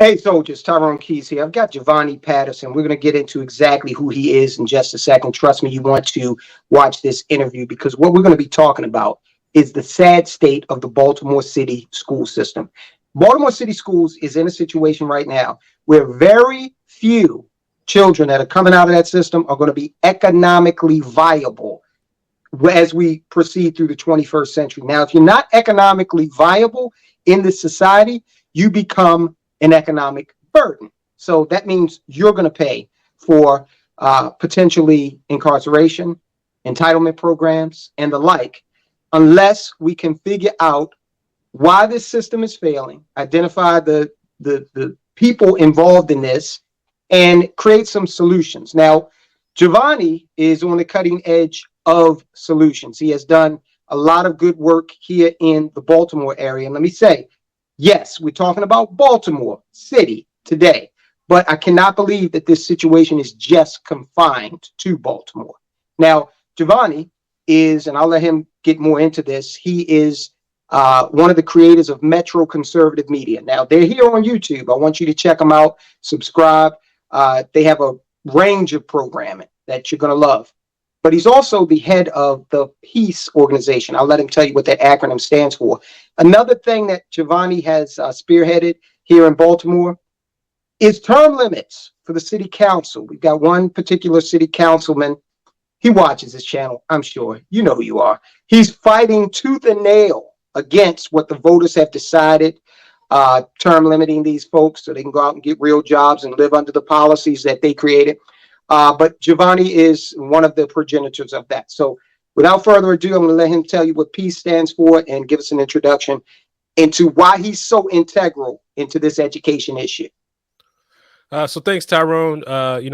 Hey, soldiers, Tyrone Keys here. I've got Jovani Patterson. We're going to get into exactly who he is in just a second. Trust me, you want to watch this interview because what we're going to be talking about is the sad state of the Baltimore City school system. Baltimore City Schools is in a situation right now where very few children that are coming out of that system are going to be economically viable as we proceed through the 21st century. Now, if you're not economically viable in this society, you become an economic burden. So that means you're going to pay for potentially incarceration, entitlement programs, and the like, unless we can figure out why this system is failing, identify the people involved in this, and create some solutions. Now, Jovani is on the cutting edge of solutions. He has done a lot of good work here in the Baltimore area. And let me say, yes, we're talking about Baltimore City today, but I cannot believe that this situation is just confined to Baltimore. Now, Jovani is, and I'll let him get more into this, he is one of the creators of Metro Conservative Media. Now, they're here on YouTube. I want you to check them out, subscribe. They have a range of programming that you're going to love. But he's also the head of the Peace Organization. I'll let him tell you what that acronym stands for. Another thing that Jovani has spearheaded here in Baltimore is term limits for the city council. We've got one particular city councilman. He watches this channel, I'm sure. You know who you are. He's fighting tooth and nail against what the voters have decided, term limiting these folks so they can go out and get real jobs and live under the policies that they created. But Jovani is one of the progenitors of that. So without further ado, I'm going to let him tell you what PEACE stands for and give us an introduction into why he's so integral into this education issue. So thanks, Tyrone,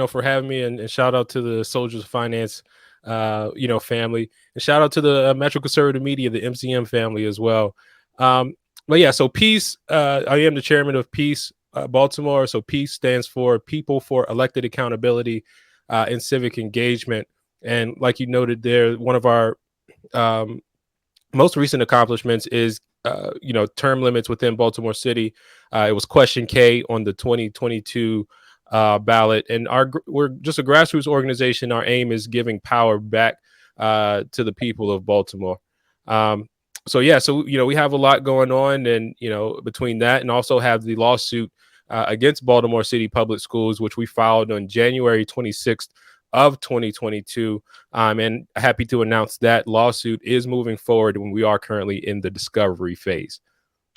for having me, and shout out to the Soldiers of Finance, family, and shout out to the Metro Conservative Media, the MCM family as well. But yeah, so PEACE, I am the chairman of PEACE Baltimore. So PEACE stands for People for Elected Accountability and Civic Engagement. And like you noted there, one of our most recent accomplishments is, term limits within Baltimore City. It was question K on the 2022 ballot. And we're just a grassroots organization. Our aim is giving power back to the people of Baltimore. So we have a lot going on, and, between that and also have the lawsuit against Baltimore City Public Schools, which we filed on January 26th of 2022. And happy to announce that lawsuit is moving forward when we are currently in the discovery phase.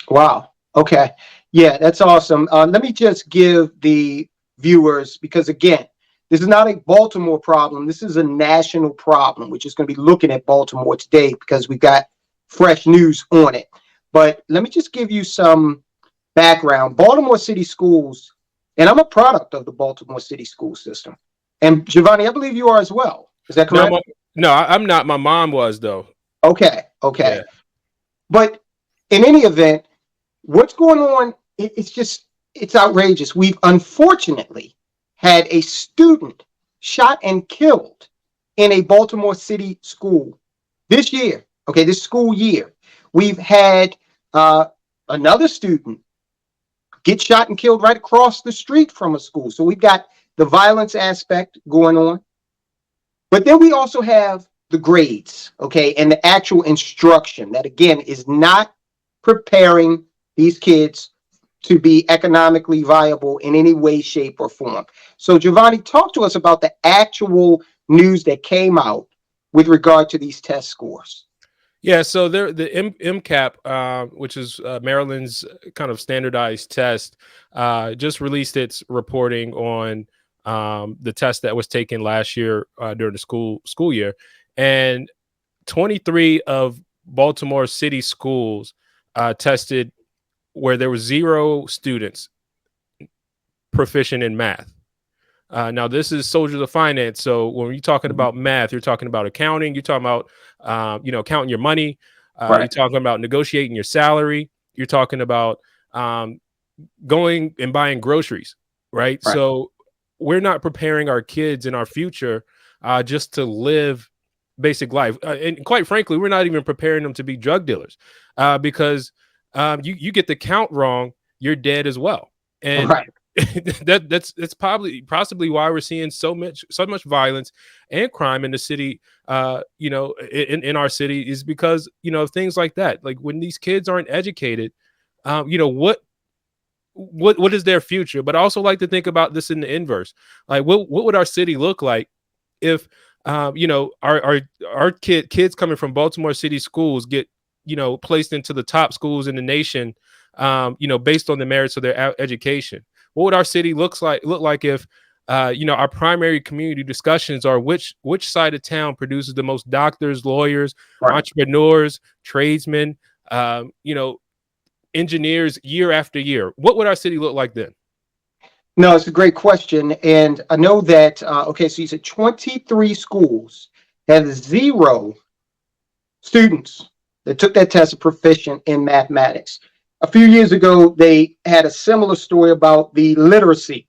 Wow. Okay. Yeah, that's awesome. Let me just give the viewers, because again, this is not a Baltimore problem. This is a national problem. We're just going to be looking at Baltimore today because we've got fresh news on it. But let me just give you some background. Baltimore City Schools, and I'm a product of the Baltimore City school system. And Jovani, I believe you are as well. Is that correct? No, I'm not. My mom was, though. Okay. Yeah. But in any event, what's going on, it's outrageous. We've unfortunately had a student shot and killed in a Baltimore City school this year. Okay, this school year. We've had another student get shot and killed right across the street from a school. So we've got the violence aspect going on. But then we also have the grades, okay, and the actual instruction that, again, is not preparing these kids to be economically viable in any way, shape, or form. So, Jovani, talk to us about the actual news that came out with regard to these test scores. Yeah, so the MCAP, which is Maryland's kind of standardized test, just released its reporting on the test that was taken last year during the school year, and 23 of Baltimore City schools tested where there were 0 students proficient in math. Now, this is Soldiers of Finance. So when you're talking about math, you're talking about accounting. You're talking about, counting your money. Right. You're talking about negotiating your salary. You're talking about going and buying groceries, right? So we're not preparing our kids in our future just to live basic life. And quite frankly, we're not even preparing them to be drug dealers because you get the count wrong, you're dead as well. And Right. that's possibly why we're seeing so much violence and crime in the city, in our city, is because, of things like that. Like when these kids aren't educated, what is their future? But I also like to think about this in the inverse. Like what would our city look like if our kids coming from Baltimore City schools get placed into the top schools in the nation, based on the merits of their education? What would our city look like if our primary community discussions are which side of town produces the most doctors, lawyers, Right. entrepreneurs, tradesmen, engineers year after year? What would our city look like then? No, it's a great question. And I know that, okay, so you said 23 schools have 0 students that took that test are proficient in mathematics. A few years ago, they had a similar story about the literacy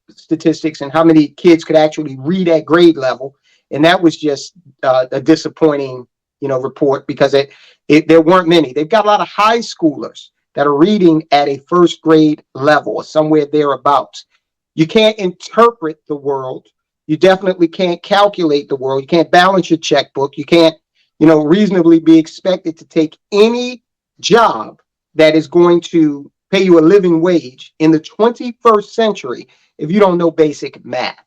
statistics and how many kids could actually read at grade level. And that was just a disappointing, report, because there weren't many. They've got a lot of high schoolers that are reading at a first grade level or somewhere thereabouts. You can't interpret the world. You definitely can't calculate the world. You can't balance your checkbook. You can't, reasonably be expected to take any job that is going to pay you a living wage in the 21st century if you don't know basic math.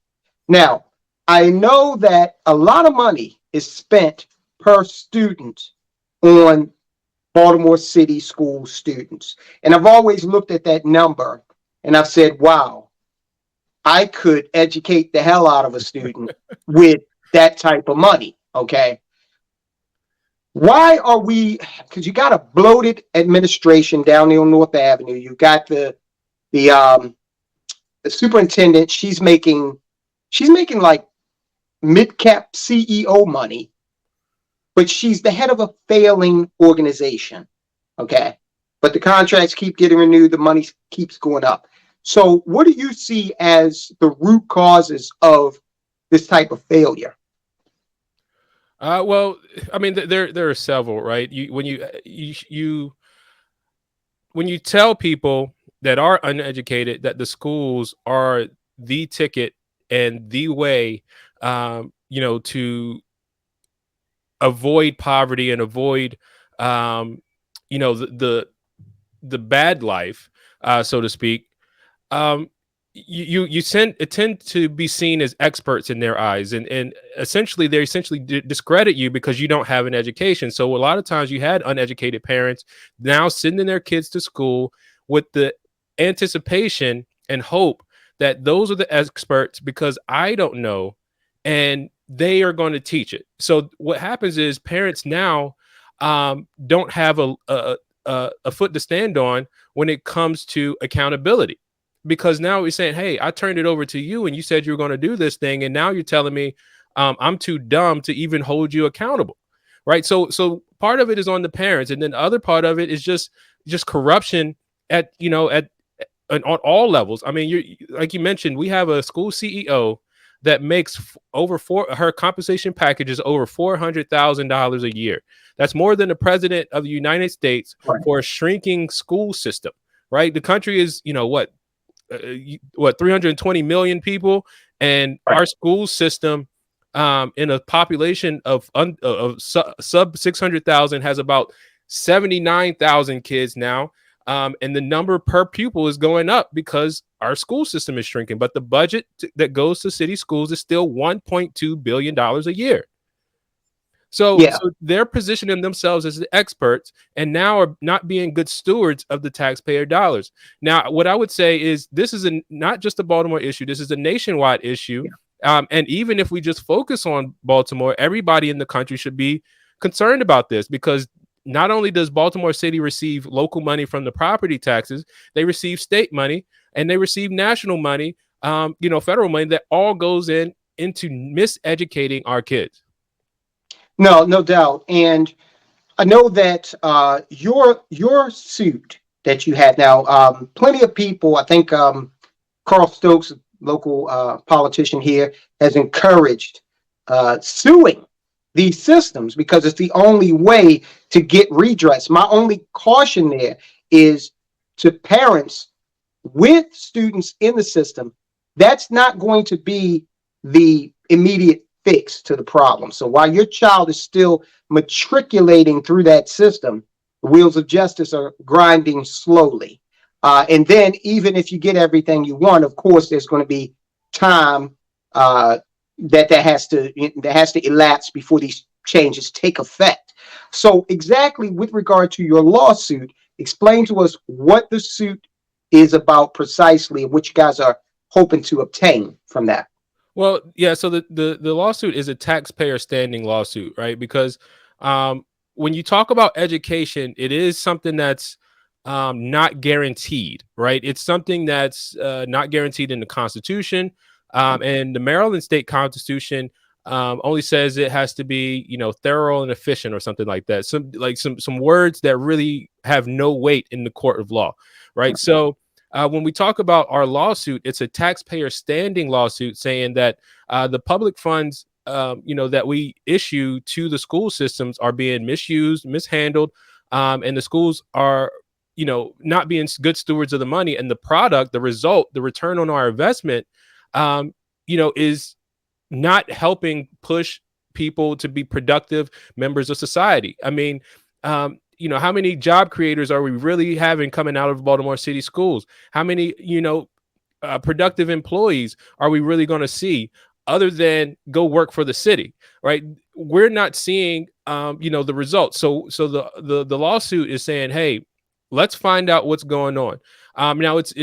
Now, I know that a lot of money is spent per student on Baltimore City School students. And I've always looked at that number and I've said, wow, I could educate the hell out of a student with that type of money. Okay. Why are we? Because you got a bloated administration down there on North Avenue. You got the superintendent. She's making like mid-cap CEO money, but she's the head of a failing organization. Okay. But the contracts keep getting renewed. The money keeps going up. So what do you see as the root causes of this type of failure? Well, I mean, there are several, right? When you tell people that are uneducated that the schools are the ticket and the way, to avoid poverty and avoid, the bad life, so to speak, um, it tend to be seen as experts in their eyes, and essentially they discredit you because you don't have an education. So a lot of times you had uneducated parents now sending their kids to school with the anticipation and hope that those are the experts because I don't know, and they are going to teach it. So what happens is parents now don't have a foot to stand on when it comes to accountability, because now we're saying, hey, I turned it over to you and you said you were going to do this thing, and now you're telling me I'm too dumb to even hold you accountable, right? So part of it is on the parents, and then the other part of it is just corruption on all levels. I mean, like you mentioned, we have a school CEO that makes her compensation package is over $400,000 a year. That's more than the president of the United States Right. for a shrinking school system, right? The country is, what 320 million people, and Right. our school system, in a population of sub 600,000, has about 79,000 kids now, and the number per pupil is going up because our school system is shrinking, but the budget that goes to city schools is still $1.2 billion a year. So they're positioning themselves as the experts and now are not being good stewards of the taxpayer dollars. Now, what I would say is this is not just a Baltimore issue. This is a nationwide issue. And even if we just focus on Baltimore, everybody in the country should be concerned about this, because not only does Baltimore City receive local money from the property taxes, they receive state money and they receive national money, federal money that all goes into miseducating our kids. No doubt. And I know that your suit that you had now, plenty of people, I think Carl Stokes, local politician here, has encouraged suing these systems because it's the only way to get redress. My only caution there is to parents with students in the system, that's not going to be the immediate fix to the problem. So while your child is still matriculating through that system, the wheels of justice are grinding slowly. And then even if you get everything you want, of course, there's going to be time that has to elapse before these changes take effect. So exactly with regard to your lawsuit, explain to us what the suit is about precisely, and what you guys are hoping to obtain from that. Well, yeah. So the lawsuit is a taxpayer standing lawsuit, right? Because when you talk about education, it is something that's not guaranteed, right? It's something that's not guaranteed in the Constitution, and the Maryland State Constitution only says it has to be, thorough and efficient or something like that. Some words that really have no weight in the court of law, right? So when we talk about our lawsuit, it's a taxpayer standing lawsuit saying that the public funds, that we issue to the school systems are being misused, mishandled, and the schools are, not being good stewards of the money. And the product, the result, the return on our investment, is not helping push people to be productive members of society. I mean, how many job creators are we really having coming out of Baltimore City schools? How many, productive employees are we really going to see other than go work for the city, right? We're not seeing, the results. So the lawsuit is saying, hey, let's find out what's going on. Now it's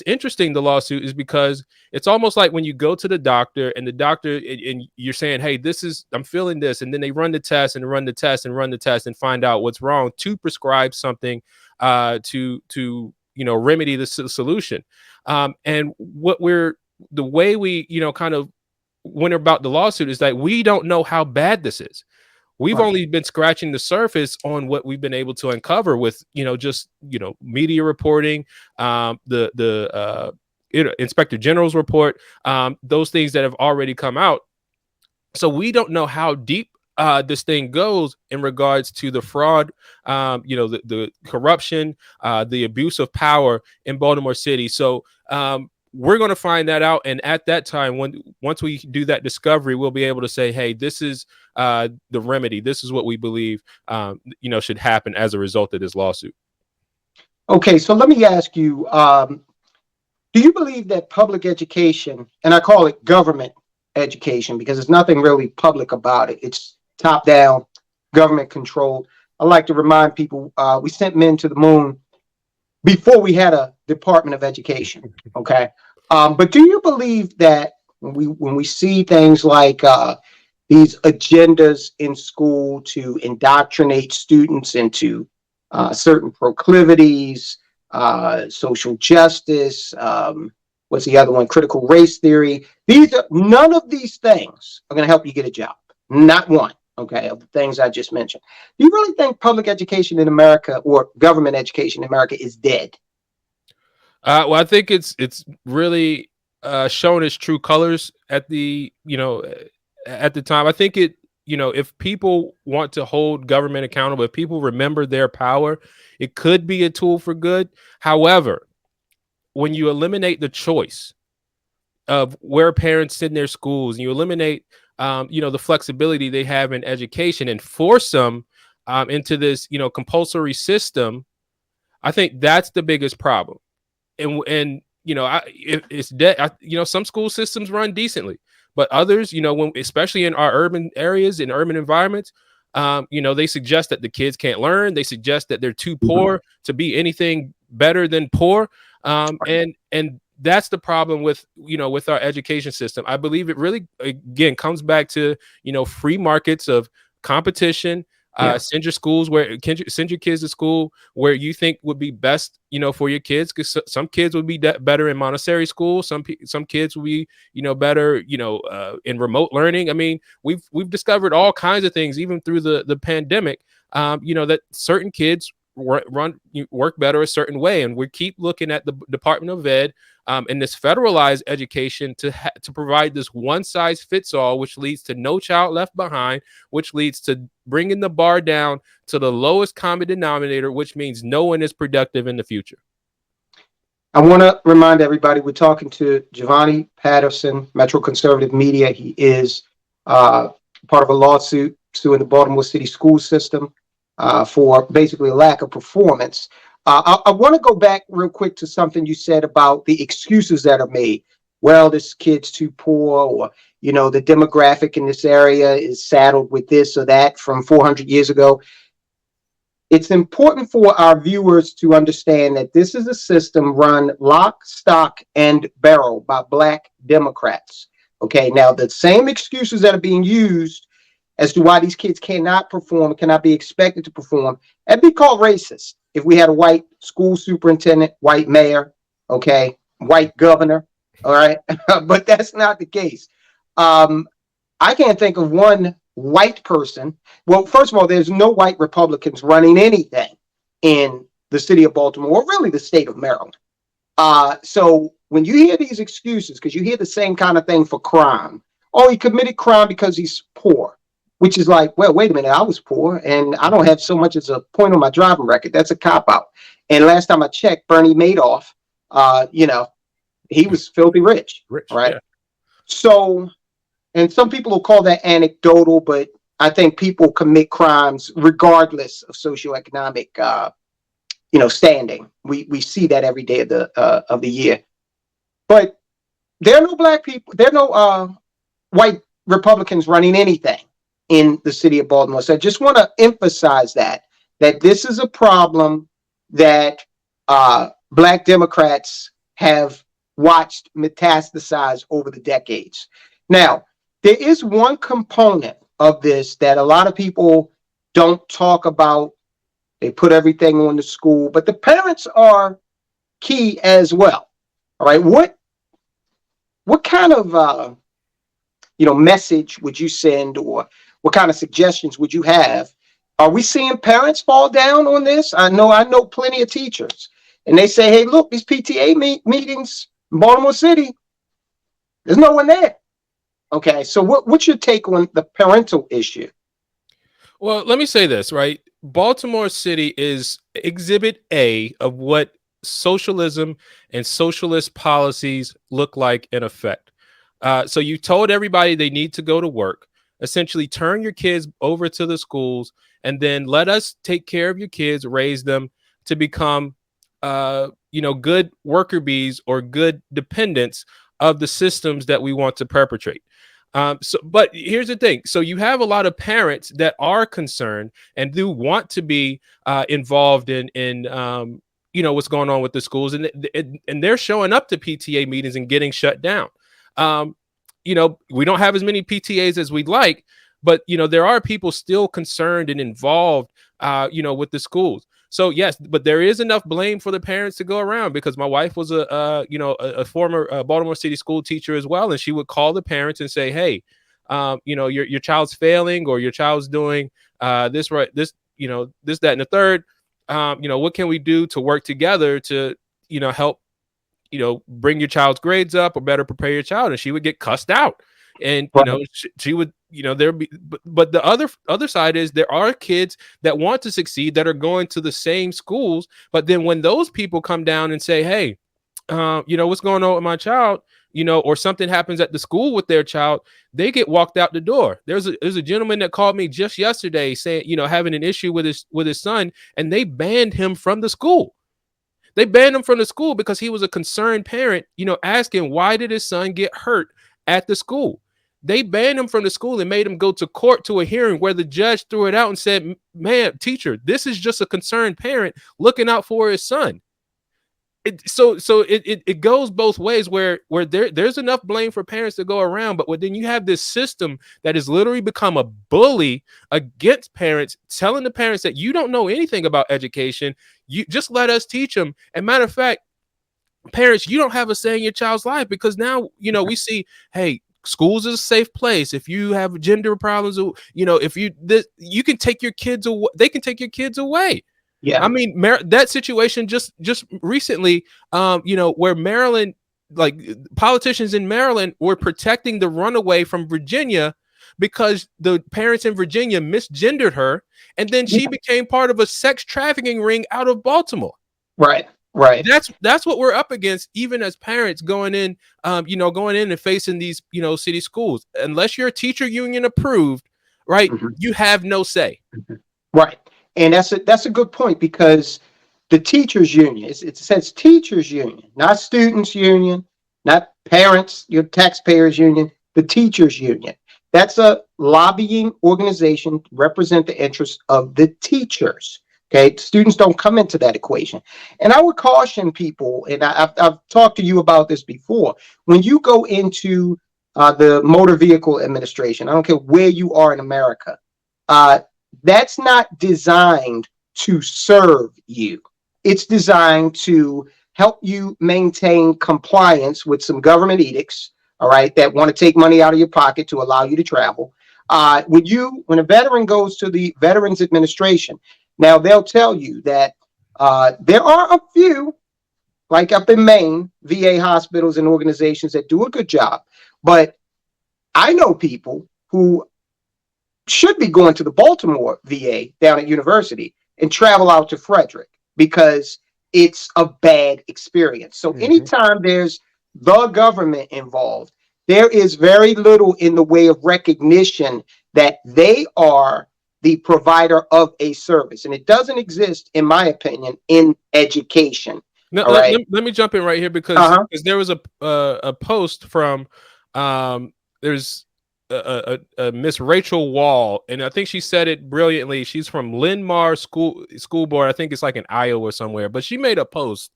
interesting. The lawsuit is because it's almost like when you go to the doctor and the doctor and you're saying, hey, I'm feeling this, and then they run the test and run the test and run the test and find out what's wrong to prescribe something to remedy the solution. And the way we kind of went about the lawsuit is that we don't know how bad this is. We've only been scratching the surface on what we've been able to uncover with, just, media reporting, the Inspector General's report, those things that have already come out. So we don't know how deep this thing goes in regards to the fraud, the corruption, the abuse of power in Baltimore City. So we're going to find that out. And at that time, once we do that discovery, we'll be able to say, hey, this is the remedy. This is what we believe, should happen as a result of this lawsuit. Okay, so let me ask you, do you believe that public education, and I call it government education because there's nothing really public about it, it's top down, government controlled. I like to remind people, we sent men to the moon before we had a Department of Education. Okay. But do you believe that when we see things like these agendas in school to indoctrinate students into certain proclivities, social justice, what's the other one? Critical race theory. None of these things are going to help you get a job. Not one. Okay, of the things I just mentioned. Do you really think public education in America or government education in America is dead? Well, I think it's really shown its true colors at the time. I think if people want to hold government accountable, if people remember their power, it could be a tool for good. However, when you eliminate the choice of where parents sit in their schools, and you eliminate the flexibility they have in education and force them into this compulsory system, I think that's the biggest problem. And it's dead. Some school systems run decently, but others, especially in our urban areas, in urban environments, they suggest that the kids can't learn. They suggest that they're too poor to be anything better than poor. And that's the problem with our education system. I believe it really, again, comes back to, free markets of competition. Send your kids to school where you think would be best, for your kids. Because some kids would be better in Montessori school. Some kids will be, better, in remote learning. I mean, we've discovered all kinds of things, even through the pandemic. That certain kids work better a certain way, and we keep looking at the Department of Ed and this federalized education to provide this one size fits all, which leads to no child left behind, which leads to bringing the bar down to the lowest common denominator, which means no one is productive in the future. I want to remind everybody we're talking to Jovani Patterson, Metro Conservative Media. He is part of a lawsuit suing the Baltimore City School system for basically a lack of performance. I want to go back real quick to something you said about the excuses that are made. Well, this kid's too poor, or the demographic in this area is saddled with this or that from 400 years ago. It's important for our viewers to understand that this is a system run lock, stock, and barrel by Black Democrats. Okay, now the same excuses that are being used as to why these kids cannot perform, cannot be expected to perform, that'd be called racist if we had a white school superintendent, white mayor, okay, white governor, all right? But that's not the case. I can't think of one white person. Well, first of all, there's no white Republicans running anything in the city of Baltimore, or really the state of Maryland. So when you hear these excuses, because you hear the same kind of thing for crime, oh, he committed crime because he's poor, which is like, well, wait a minute, I was poor and I don't have so much as a point on my driving record. That's a cop out. And last time I checked, Bernie Madoff, he was filthy rich, right? Yeah. So, and some people will call that anecdotal, but I think people commit crimes regardless of socioeconomic, standing. We see that every day of the year. But there are no Black people. There are no white Republicans running anything in the city of Baltimore. So I just want to emphasize that this is a problem that Black Democrats have watched metastasize over the decades. Now, there is one component of this that a lot of people don't talk about. They put everything on the school, but the parents are key as well. All right, what kind of message would you send, or what kind of suggestions would you have? Are we seeing parents fall down on this? I know plenty of teachers, and they say, hey, look, these PTA meetings in Baltimore City, there's no one there. Okay, so what's your take on the parental issue? Well, let me say this, right? Baltimore City is exhibit A of what socialism and socialist policies look like in effect. So you told everybody they need to go to work, essentially turn your kids over to the schools, and then let us take care of your kids, raise them to become, good worker bees or good dependents of the systems that we want to perpetrate. But here's the thing. So you have a lot of parents that are concerned and do want to be involved in what's going on with the schools, and they're showing up to PTA meetings and getting shut down. We don't have as many PTAs as we'd like, but there are people still concerned and involved, with the schools. So yes, but there is enough blame for the parents to go around, because my wife was a former Baltimore City school teacher as well, and she would call the parents and say, "Hey, your child's failing, or your child's doing this, right? This, this, that, and the third. What can we do to work together to help bring your child's grades up or better prepare your child?" And she would get cussed out, and she would there'd be, but the other side is there are kids that want to succeed that are going to the same schools, but then when those people come down and say, hey, what's going on with my child, or something happens at the school with their child, they get walked out the door. There's a gentleman that called me just yesterday saying, having an issue with his son, and they banned him from the school. They banned him from the school because he was a concerned parent, asking why did his son get hurt at the school. They banned him from the school and made him go to court to a hearing where the judge threw it out and said, man, teacher, this is just a concerned parent looking out for his son. It goes both ways, where there's enough blame for parents to go around, but then you have this system that has literally become a bully against parents, telling the parents that you don't know anything about education. You just let us teach them. And matter of fact, parents, you don't have a say in your child's life, because now, we see, hey, schools is a safe place. If you have gender problems, if you can take your kids away, they can take your kids away. Yeah. I mean, that situation just recently, where Maryland, like politicians in Maryland were protecting the runaway from Virginia because the parents in Virginia misgendered her. And then she became part of a sex trafficking ring out of Baltimore. Right. Right. That's what we're up against, even as parents going in, going in and facing these, city schools. Unless you're teacher union approved, right, Mhm. you have no say. Right. And that's a good point, because the teachers union, it says teachers union, not students union, not parents, your taxpayers union, the teachers union. That's a lobbying organization to represent the interests of the teachers. Okay, students don't come into that equation. And I would caution people, and I've talked to you about this before, when you go into the Motor Vehicle Administration, I don't care where you are in America, uh, that's not designed to serve you. It's designed to help you maintain compliance with some government edicts, all right, that want to take money out of your pocket to allow you to travel. When a veteran goes to the Veterans Administration, now they'll tell you that there are a few, like up in Maine, VA hospitals and organizations that do a good job. But I know people who should be going to the Baltimore VA down at University and travel out to Frederick because it's a bad experience. So anytime there's the government involved, there is very little in the way of recognition that they are the provider of a service. And it doesn't exist, in my opinion, in education. Now, All right. let me jump in right here, because there was a post from there's a Miss Rachel Wall, and I think she said it brilliantly. She's from Linn-Mar School Board. I think it's like in Iowa somewhere, but she made a post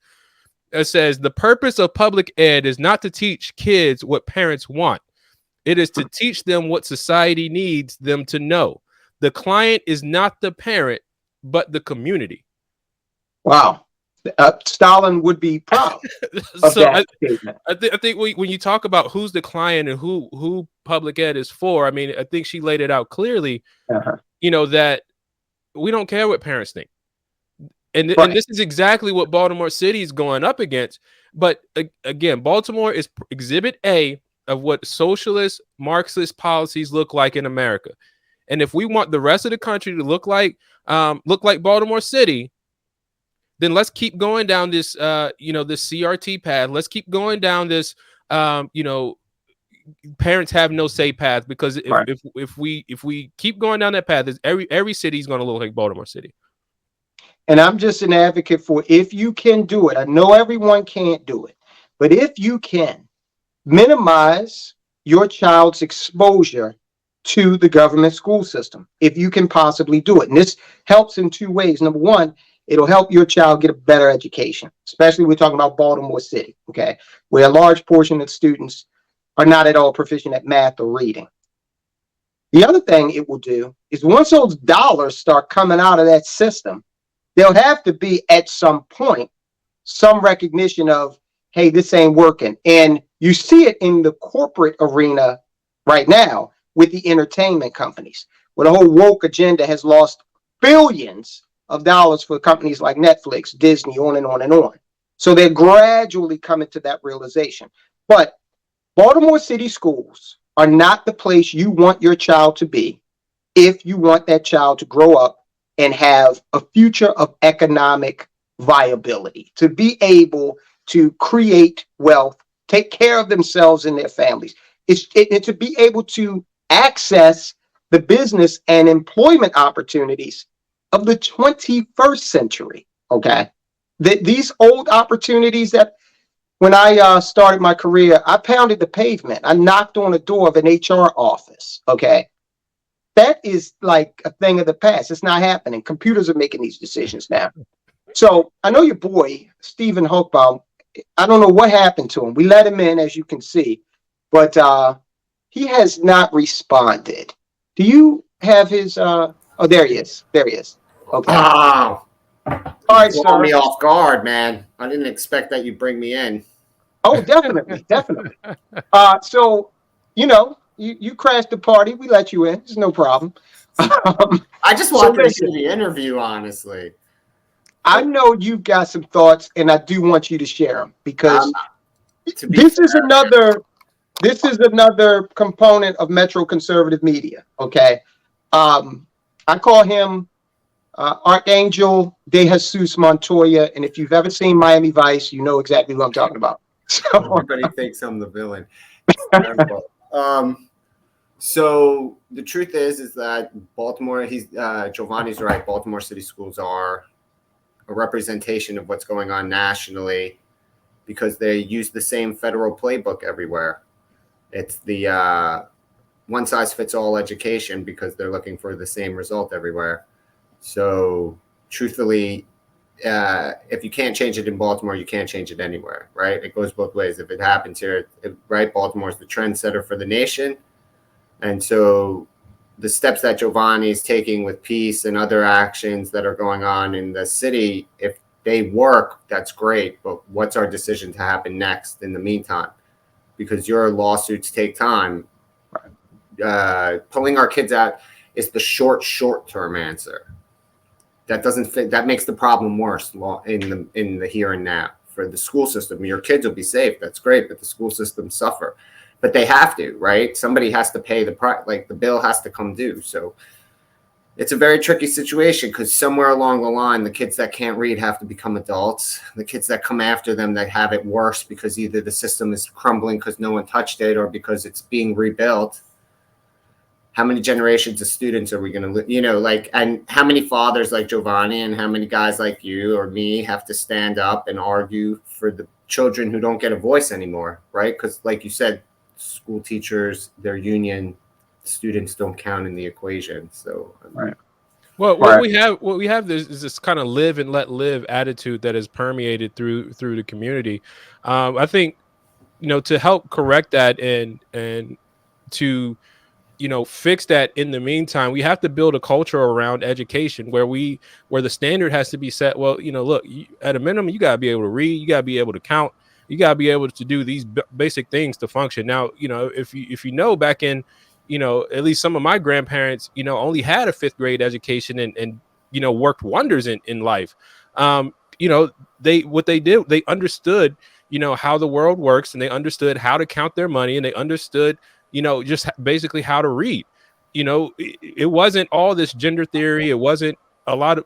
that says the purpose of public ed is not to teach kids what parents want. It is to teach them what society needs them to know. The client is not the parent, but the community. Wow. Stalin would be proud of So that statement. I think when you talk about who's the client and who public ed is for, I mean, I think she laid it out clearly, that we don't care what parents think. And this is exactly what Baltimore City is going up against. But again, Baltimore is exhibit A of what socialist Marxist policies look like in America. And if we want the rest of the country to look like Baltimore City, then let's keep going down this, this CRT path. Let's keep going down this, parents have no say path. Because if we keep going down that path, every city is going to look like Baltimore City. And I'm just an advocate for, if you can do it, I know everyone can't do it, but if you can, minimize your child's exposure to the government school system, if you can possibly do it. And this helps in two ways. Number one, it'll help your child get a better education, especially we're talking about Baltimore City, okay, where a large portion of students are not at all proficient at math or reading. The other thing it will do is, once those dollars start coming out of that system, there'll have to be at some point some recognition of, hey, this ain't working. And you see it in the corporate arena right now with the entertainment companies, where the whole woke agenda has lost billions of dollars for companies like Netflix, Disney, on and on and on. So they're gradually coming to that realization. But Baltimore City schools are not the place you want your child to be if you want that child to grow up and have a future of economic viability, to be able to create wealth, take care of themselves and their families. It's to be able to access the business and employment opportunities of the 21st century, okay? These old opportunities that, when I started my career, I pounded the pavement. I knocked on the door of an HR office, okay? That is like a thing of the past. It's not happening. Computers are making these decisions now. So I know your boy, Stephen Hochbaum, I don't know what happened to him. We let him in, as you can see, but he has not responded. Do you have his, oh, there he is. There he is. Okay. Oh, all right, you sir. caught me off guard, man. I didn't expect that you'd bring me in. Oh, definitely. Definitely. So, you crashed the party. We let you in. It's no problem. I just wanted to see the interview, honestly. I know you've got some thoughts, and I do want you to share them, because this is another component of Metro conservative media. Okay, I call him Archangel De Jesus Montoya. And if you've ever seen Miami Vice, you know exactly who I'm talking about. So, Everybody thinks I'm the villain. Terrible. So the truth is that Baltimore, Jovani's right. Baltimore City Schools are a representation of what's going on nationally because they use the same federal playbook everywhere. It's the one size fits all education because they're looking for the same result everywhere. So truthfully, if you can't change it in Baltimore, you can't change it anywhere, right? It goes both ways. If it happens here, right, Baltimore is the trendsetter for the nation. And so the steps that Jovani is taking with peace and other actions that are going on in the city, if they work, that's great. But what's our decision to happen next in the meantime? Because your lawsuits take time. Pulling our kids out is the short-term answer. That doesn't fit. That makes the problem worse in the here and now. For the school system, your kids will be safe. That's great, but the school system suffer. But they have to, right? Somebody has to pay the price. Like the bill has to come due. So it's a very tricky situation because somewhere along the line, the kids that can't read have to become adults. The kids that come after them that have it worse because either the system is crumbling because no one touched it or because it's being rebuilt. How many generations of students are we going to, and how many fathers like Jovani and how many guys like you or me have to stand up and argue for the children who don't get a voice anymore, right? Because like you said, school teachers, their union, students don't count in the equation. So, right. Well, what we have is this kind of live and let live attitude that is permeated through the community. I think, to help correct that and to fix that in the meantime, we have to build a culture around education where the standard has to be set. Well, look, at a minimum, you got to be able to read, you got to be able to count, you got to be able to do these basic things to function. Now, if you back in, at least some of my grandparents, only had a 5th grade education and worked wonders in life. What they did, they understood, how the world works, and they understood how to count their money, and they understood just basically how to read. It wasn't all this gender theory. It wasn't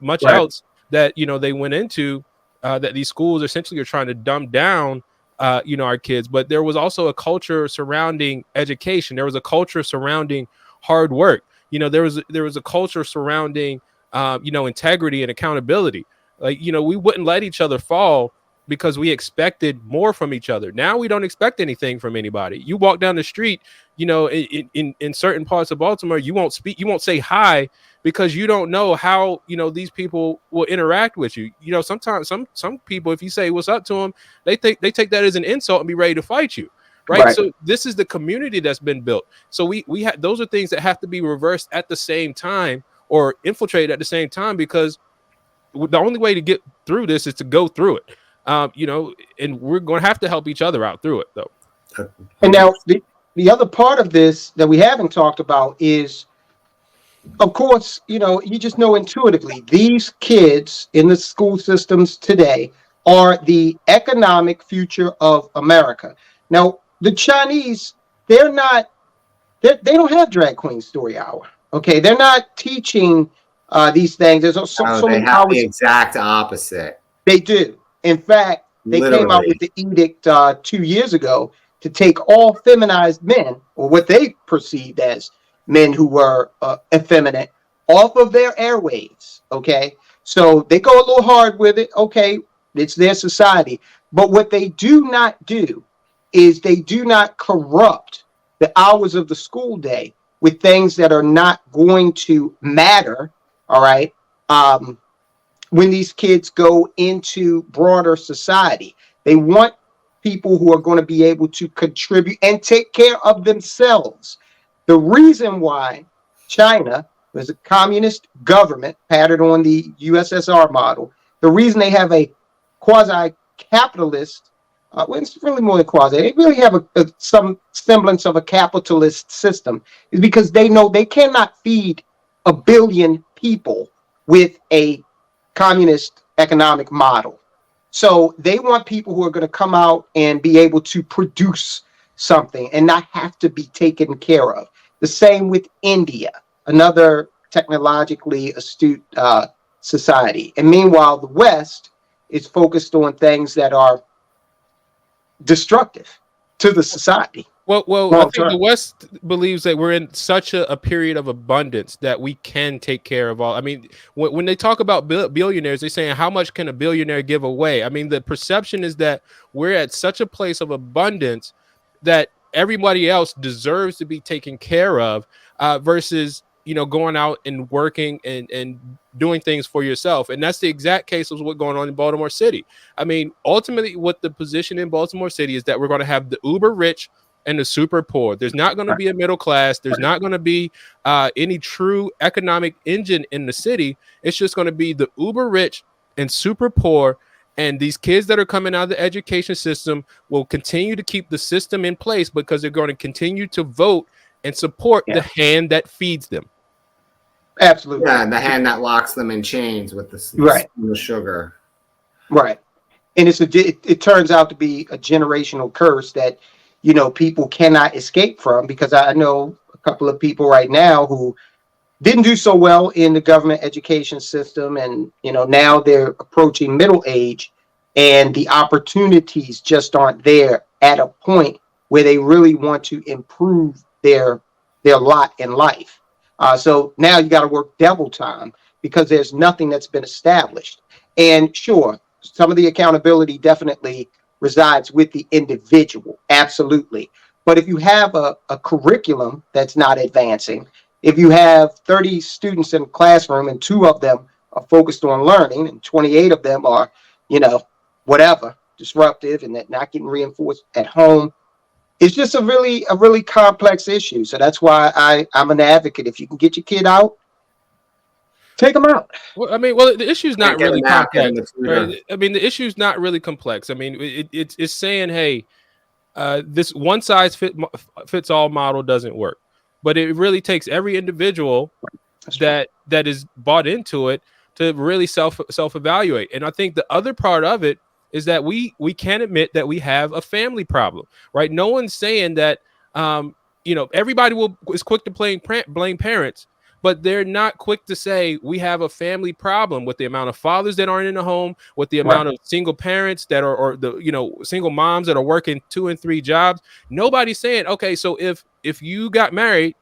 much else that, they went into that these schools essentially are trying to dumb down, our kids. But there was also a culture surrounding education. There was a culture surrounding hard work. There was a culture surrounding, integrity and accountability. We wouldn't let each other fall because we expected more from each other. Now we don't expect anything from anybody. You walk down the street, in certain parts of Baltimore, you won't speak, you won't say hi because you don't know how, these people will interact with you. Sometimes some people, if you say what's up to them, they take that as an insult and be ready to fight you. Right. So this is the community that's been built. So we have, those are things that have to be reversed at the same time or infiltrated at the same time, because the only way to get through this is to go through it. And we're going to have to help each other out through it, though. And now the other part of this that we haven't talked about is, of course, you just know intuitively, these kids in the school systems today are the economic future of America. Now, the Chinese, they don't have drag queen story hour. Okay. They're not teaching these things. There's so they many have hours. The exact opposite. They do. In fact, they came out with the edict 2 years ago to take all feminized men, or what they perceived as men who were effeminate, off of their airwaves. Okay. So they go a little hard with it. Okay. It's their society. But what they do not do is they do not corrupt the hours of the school day with things that are not going to matter. All right. When these kids go into broader society, they want people who are going to be able to contribute and take care of themselves. The reason why China was a communist government patterned on the USSR model, the reason they have a quasi-capitalist, well, it's really more than quasi, they really have some semblance of a capitalist system, is because they know they cannot feed 1 billion people with a communist economic model. So they want people who are going to come out and be able to produce something and not have to be taken care of. The same with India, another technologically astute society. And meanwhile, the West is focused on things that are destructive to the society. Well, I think the West believes that we're in such a period of abundance that we can take care of all. I mean, when they talk about billionaires, they're saying, how much can a billionaire give away? I mean, the perception is that we're at such a place of abundance that everybody else deserves to be taken care of, versus, you know, going out and working and doing things for yourself. And that's the exact case of what's going on in Baltimore City. I mean, ultimately, what the position in Baltimore City is that we're going to have the uber rich and the super poor. There's not going to be a middle class. There's not going to be any true economic engine in the city. It's just going to be the uber rich and super poor. And these kids that are coming out of the education system will continue to keep the system in place because they're going to continue to vote and support the hand that feeds them. Absolutely. Yeah, and the hand that locks them in chains with the sugar. Right. And it turns out to be a generational curse that, you know, people cannot escape from, because I know a couple of people right now who didn't do so well in the government education system, and, you know, now they're approaching middle age and the opportunities just aren't there at a point where they really want to improve their lot in life. So now you got to work double time because there's nothing that's been established. And sure, some of the accountability definitely resides with the individual. Absolutely. But if you have a curriculum that's not advancing, if you have 30 students in a classroom and 2 of them are focused on learning and 28 of them are, you know, whatever, disruptive and that not getting reinforced at home, it's just a really complex issue. So that's why I'm an advocate. If you can get your kid out, take them out. Well, I mean, the issue is not really complex. Right? I mean, the issue is not really complex. I mean, it's saying, hey, this one size fits all model doesn't work, but it really takes every individual that is bought into it to really self evaluate. And I think the other part of it is that we can admit that we have a family problem, right? No one's saying that, you know, everybody is quick to blame parents, but they're not quick to say we have a family problem with the amount of fathers that aren't in the home, with the amount of single parents that are, or the, you know, single moms that are working 2 and 3 jobs. Nobody's saying, okay, so if you got married,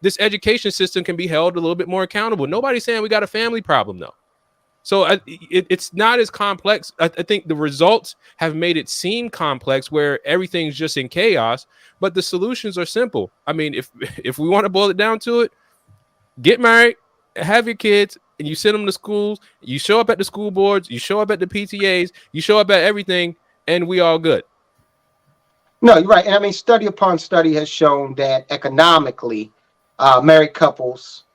this education system can be held a little bit more accountable. Nobody's saying we got a family problem, though. So it's not as complex. I think the results have made it seem complex, where everything's just in chaos, but the solutions are simple. I mean, if we want to boil it down to it, get married, have your kids, and you send them to schools. You show up at the school boards, you show up at the PTAs, you show up at everything, and we all good. No, you're right. And I mean, study upon study has shown that economically, married couples,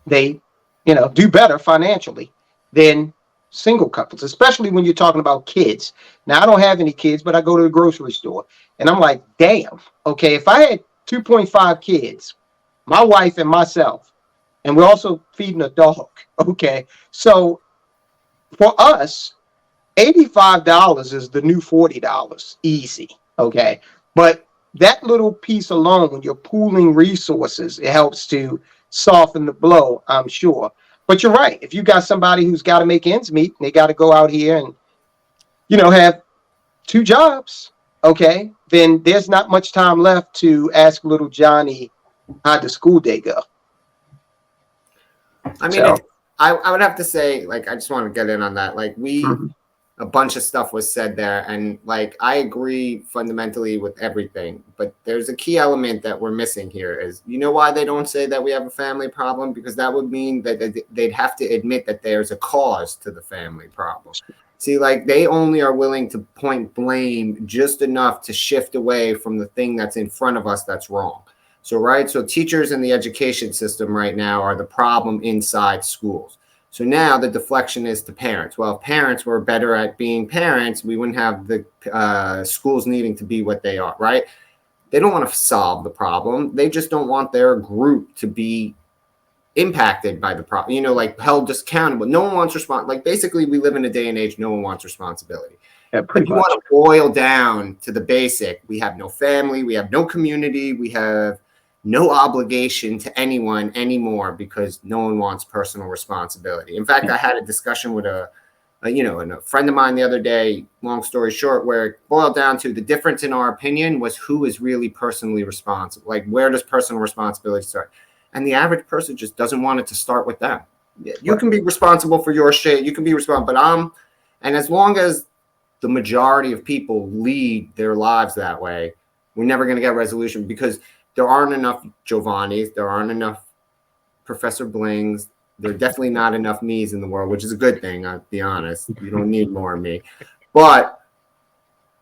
they, you know, do better financially than single couples, especially when you're talking about kids. Now, I don't have any kids, but I go to the grocery store and I'm like, damn, okay, if I had 2.5 kids, my wife and myself, and we're also feeding a dog, okay? So for us, $85 is the new $40, easy, okay? But that little piece alone, when you're pooling resources, it helps to soften the blow, I'm sure. But you're right. If you got somebody who's got to make ends meet, and they got to go out here and, you know, have 2 jobs, okay, then there's not much time left to ask little Johnny how'd the school day go. I mean, I would have to say, like, I just want to get in on that. Like, a bunch of stuff was said there, and like, I agree fundamentally with everything, but there's a key element that we're missing here. Is, you know why they don't say that we have a family problem? Because that would mean that they'd have to admit that there's a cause to the family problem. See, like, they only are willing to point blame just enough to shift away from the thing that's in front of us that's wrong. So, right, so teachers in the education system right now are the problem inside schools. So now the deflection is to parents. Well, if parents were better at being parents, we wouldn't have the schools needing to be what they are, right? They don't want to solve the problem. They just don't want their group to be impacted by the problem, you know, like held accountable. No one wants responsibility. Like, basically, we live in a day and age, no one wants responsibility. Yeah, if you want to boil down to the basic, we have no family, we have no community, we have no obligation to anyone anymore because no one wants personal responsibility. In fact, I had a discussion with a friend of mine the other day, long story short, where it boiled down to the difference in our opinion was who is really personally responsible. Like, where does personal responsibility start? And the average person just doesn't want it to start with them. You can be responsible for your shit. You can be responsible, and as long as the majority of people lead their lives that way, we're never going to get resolution, because there aren't enough Jovanis, there aren't enough Professor Blings, there are definitely not enough me's in the world, which is a good thing. I'll be honest. You don't need more of me, but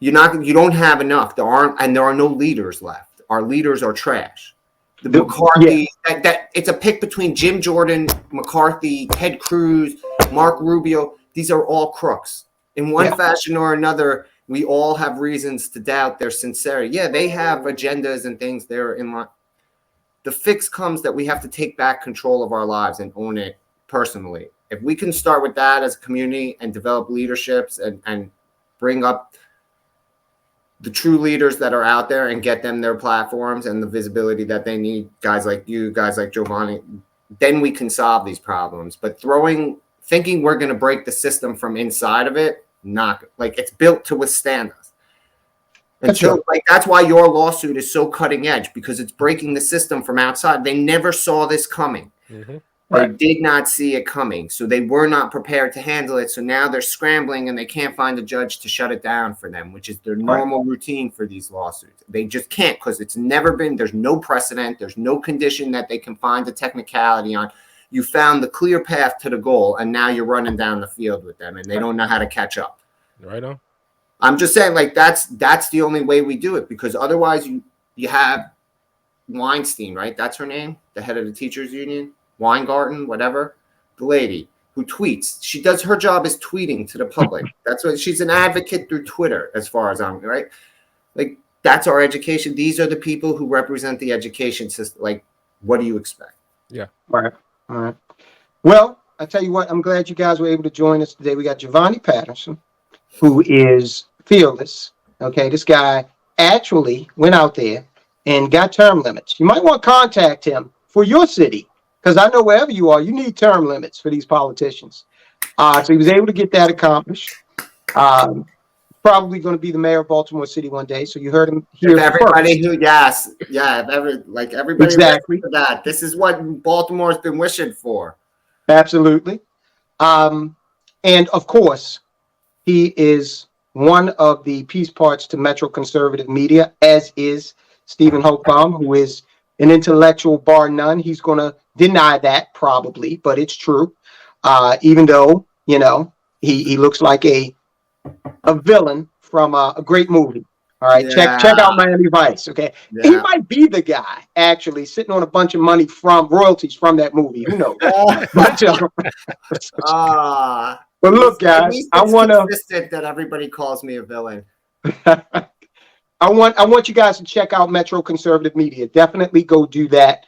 you don't have enough. There are no leaders left. Our leaders are trash. The McCarthy, that it's a pick between Jim Jordan, McCarthy, Ted Cruz, Mark Rubio. These are all crooks in one fashion or another. We all have reasons to doubt their sincerity. Yeah, they have agendas and things there in line. The fix comes that we have to take back control of our lives and own it personally. If we can start with that as a community and develop leaderships and bring up the true leaders that are out there and get them their platforms and the visibility that they need, guys like you, guys like Jovani, then we can solve these problems. But thinking we're going to break the system from inside of it, not like it's built to withstand us. And so, that's why your lawsuit is so cutting edge, because it's breaking the system from outside. They never saw this coming. Mm-hmm. They did not see it coming. So they were not prepared to handle it. So now they're scrambling and they can't find a judge to shut it down for them, which is their normal routine for these lawsuits. They just can't, because there's no precedent. There's no condition that they can find a technicality on. You found the clear path to the goal, and now you're running down the field with them, and they don't know how to catch up. Right on. I'm just saying, like, that's the only way we do it, because otherwise you have Weinstein, right? That's her name, the head of the teachers union, Weingarten, whatever, the lady who tweets. Her job is tweeting to the public. That's what she's an advocate through Twitter, as far as I'm right. Like, that's our education. These are the people who represent the education system. Like, what do you expect? Yeah. All right. Well, I tell you what, I'm glad you guys were able to join us today. We got Jovani Patterson, who is fearless. Okay, this guy actually went out there and got term limits. You might want to contact him for your city, because I know wherever you are, you need term limits for these politicians. So he was able to get that accomplished. Probably going to be the mayor of Baltimore City one day. So you heard him here. Everybody everybody exactly for that. This is what Baltimore's been wishing for. Absolutely. And of course, he is one of the piece parts to Metro Conservative Media, as is Stephen Hochbaum, who is an intellectual bar none. He's going to deny that probably, but it's true. Even though, he looks like a villain from a great movie. All right. Yeah. Check out Miami Vice. Okay. Yeah. He might be the guy actually sitting on a bunch of money from royalties from that movie. Who knows? But look, guys, I want to that everybody calls me a villain. I want you guys to check out Metro Conservative Media. Definitely go do that.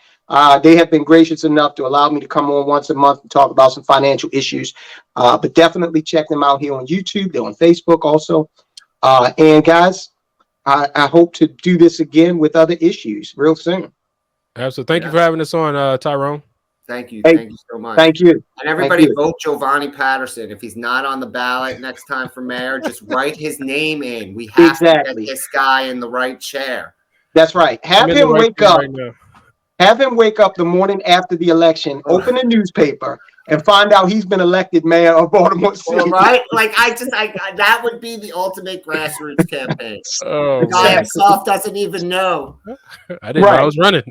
They have been gracious enough to allow me to come on once a month and talk about some financial issues. But definitely check them out here on YouTube. They're on Facebook also. And guys, I hope to do this again with other issues real soon. Absolutely. Thank you for having us on, Tyrone. Thank you. Thank you so much. Thank you. And everybody vote Jovani Patterson. If he's not on the ballot next time for mayor, just write his name in. We have to get this guy in the right chair. That's right. Have him wake up. Have him wake up the morning after the election, open a newspaper, and find out he's been elected mayor of Baltimore City. Well, right? Like, that would be the ultimate grassroots campaign. The guy himself doesn't even know. I didn't know I was running.